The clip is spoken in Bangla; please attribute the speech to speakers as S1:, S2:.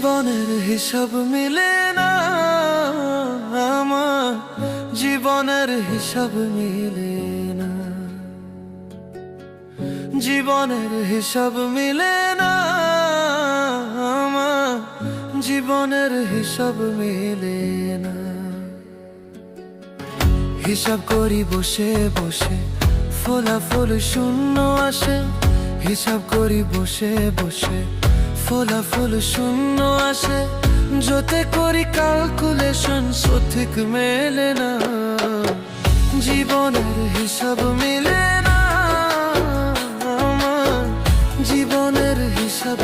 S1: জীবনের হিসাব মিলে না আমার, জীবনের হিসাব মিলে না, জীবনের হিসাব মিলে না আমার, জীবনের হিসাব মিলে না। হিসাব করি বসে বসে, ফলাফল শূন্য আসে। হিসাব করি বসে বসে, ফলাফল শূন্য আসে। যতে করি ক্যালকুলেশন সঠিক মেলে না, জীবনের হিসাব মিলে না আমার, জীবনের হিসাব